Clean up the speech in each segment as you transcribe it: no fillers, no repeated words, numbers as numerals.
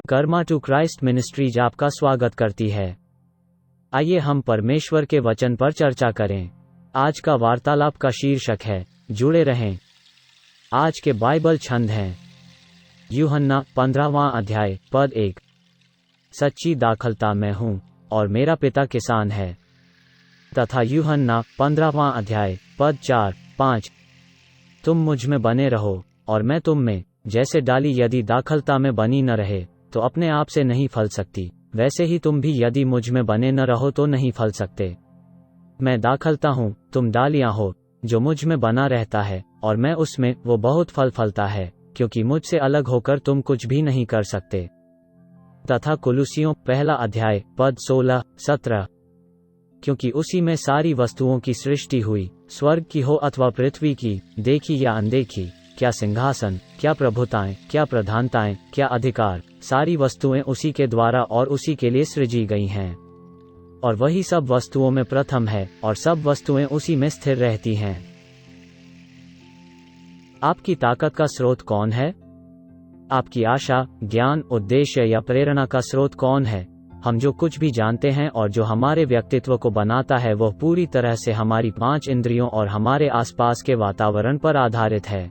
Karma to Christ ministries आपका स्वागत करती है। आइए हम परमेश्वर के वचन पर चर्चा करें। आज का वार्तालाप का शीर्षक है जुड़े रहें। आज के बाइबल छंद हैं यूहन्ना 15वां अध्याय पद 1। सच्ची दाखलता मैं हूँ और मेरा पिता किसान है। तथा यूहन्ना 15वां अध्याय पद 4-5। तुम मुझ में बने रहो और मैं तुम में, जैसे डाली यदि दाखलता में बनी न रहे तो अपने आप से नहीं फल सकती, वैसे ही तुम भी यदि मुझ में बने न रहो तो नहीं फल सकते। मैं दाखलता हूँ, तुम डालियां हो। जो मुझ में बना रहता है और मैं उसमें, वो बहुत फल फलता है, क्योंकि मुझसे अलग होकर तुम कुछ भी नहीं कर सकते। तथा कुलुसियों 1 अध्याय पद 16-17। क्योंकि उसी में सारी वस्तुओं की सृष्टि हुई, स्वर्ग की हो अथवा पृथ्वी की, देखी या अनदेखी, क्या सिंहासन, क्या प्रभुताएं, क्या प्रधानताएं, क्या अधिकार, सारी वस्तुएं उसी के द्वारा और उसी के लिए सृजी गई हैं। और वही सब वस्तुओं में प्रथम है और सब वस्तुएं उसी में स्थिर रहती हैं। आपकी ताकत का स्रोत कौन है? आपकी आशा, ज्ञान, उद्देश्य या प्रेरणा का स्रोत कौन है? हम जो कुछ भी जानते हैं और जो हमारे व्यक्तित्व को बनाता है वह पूरी तरह से हमारी 5 इंद्रियों और हमारे आसपास के वातावरण पर आधारित है।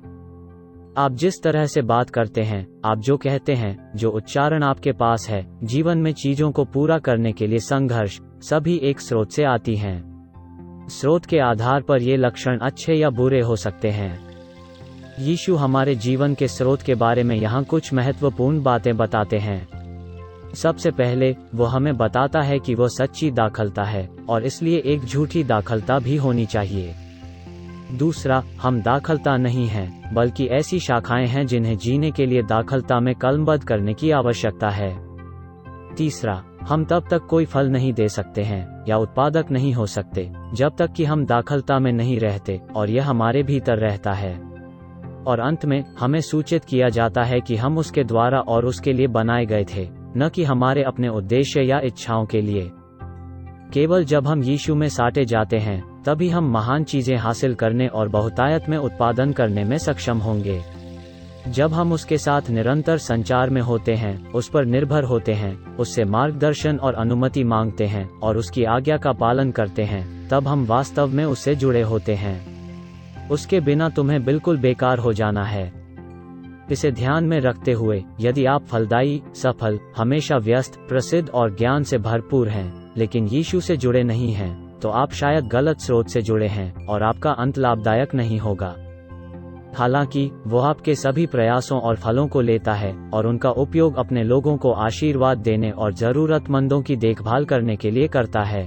आप जिस तरह से बात करते हैं, आप जो कहते हैं, जो उच्चारण आपके पास है, जीवन में चीजों को पूरा करने के लिए संघर्ष, सभी एक स्रोत से आती हैं। स्रोत के आधार पर ये लक्षण अच्छे या बुरे हो सकते हैं। यीशु हमारे जीवन के स्रोत के बारे में यहाँ कुछ महत्वपूर्ण बातें बताते हैं। सबसे पहले वो हमें बताता है कि वो सच्ची दाखलता है और इसलिए एक झूठी दाखलता भी होनी चाहिए। दूसरा, हम दाखलता नहीं हैं, बल्कि ऐसी शाखाएं हैं जिन्हें जीने के लिए दाखलता में कलमबद्ध करने की आवश्यकता है। तीसरा, हम तब तक कोई फल नहीं दे सकते हैं या उत्पादक नहीं हो सकते जब तक कि हम दाखलता में नहीं रहते और यह हमारे भीतर रहता है। और अंत में हमें सूचित किया जाता है कि हम उसके द्वारा और उसके लिए बनाए गए थे, न कि हमारे अपने उद्देश्य या इच्छाओं के लिए। केवल जब हम यीशु में साटे जाते हैं तभी हम महान चीजें हासिल करने और बहुतायत में उत्पादन करने में सक्षम होंगे। जब हम उसके साथ निरंतर संचार में होते हैं, उस पर निर्भर होते हैं, उससे मार्गदर्शन और अनुमति मांगते हैं और उसकी आज्ञा का पालन करते हैं, तब हम वास्तव में उससे जुड़े होते हैं। उसके बिना तुम्हें बिल्कुल बेकार हो जाना है। इसे ध्यान में रखते हुए, यदि आप फलदायी, सफल, हमेशा व्यस्त, प्रसिद्ध और ज्ञान से भरपूर हैं, लेकिन यीशु से जुड़े नहीं हैं, तो आप शायद गलत स्रोत से जुड़े हैं और आपका अंत लाभदायक नहीं होगा। हालांकि वो आपके सभी प्रयासों और फलों को लेता है और उनका उपयोग अपने लोगों को आशीर्वाद देने और जरूरतमंदों की देखभाल करने के लिए करता है।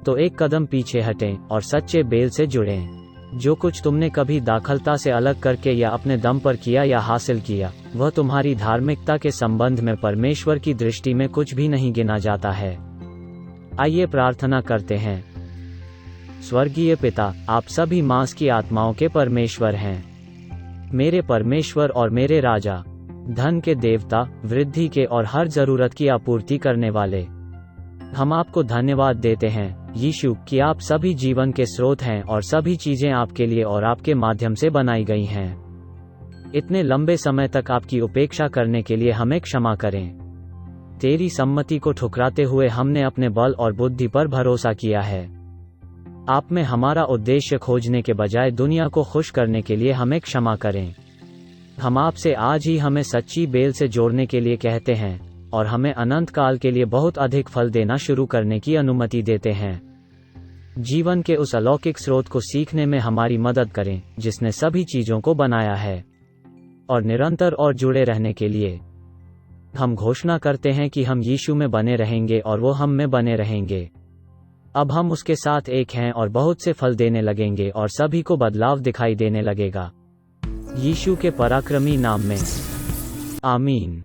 तो एक कदम पीछे हटें और सच्चे बेल से जुड़ें। जो कुछ तुमने कभी दाखलता से अलग करके या अपने दम पर किया या हासिल किया, वह तुम्हारी धार्मिकता के संबंध में परमेश्वर की दृष्टि में कुछ भी नहीं गिना जाता है। आइए प्रार्थना करते हैं। स्वर्गीय पिता, आप सभी मांस की आत्माओं के परमेश्वर हैं। मेरे परमेश्वर और मेरे राजा, धन के देवता, वृद्धि के और हर जरूरत की आपूर्ति करने वाले, हम आपको धन्यवाद देते हैं यीशु कि आप सभी जीवन के स्रोत हैं और सभी चीजें आपके लिए और आपके माध्यम से बनाई गई हैं। इतने लंबे समय तक आपकी उपेक्षा करने के लिए हमें क्षमा करें। तेरी सम्मति को ठुकराते हुए हमने अपने बल और बुद्धि पर भरोसा किया है। आप में हमारा उद्देश्य खोजने के बजाय दुनिया को खुश करने के लिए हमें क्षमा करें। हम आपसे आज ही हमें सच्ची बेल से जोड़ने के लिए कहते हैं और हमें अनंत काल के लिए बहुत अधिक फल देना शुरू करने की अनुमति देते हैं। जीवन के उस अलौकिक स्रोत को सीखने में हमारी मदद करें जिसने सभी चीजों को बनाया है। और निरंतर और जुड़े रहने के लिए हम घोषणा करते हैं कि हम यीशु में बने रहेंगे और वो हम में बने रहेंगे। अब हम उसके साथ एक हैं और बहुत से फल देने लगेंगे और सभी को बदलाव दिखाई देने लगेगा। यीशु के पराक्रमी नाम में, आमीन।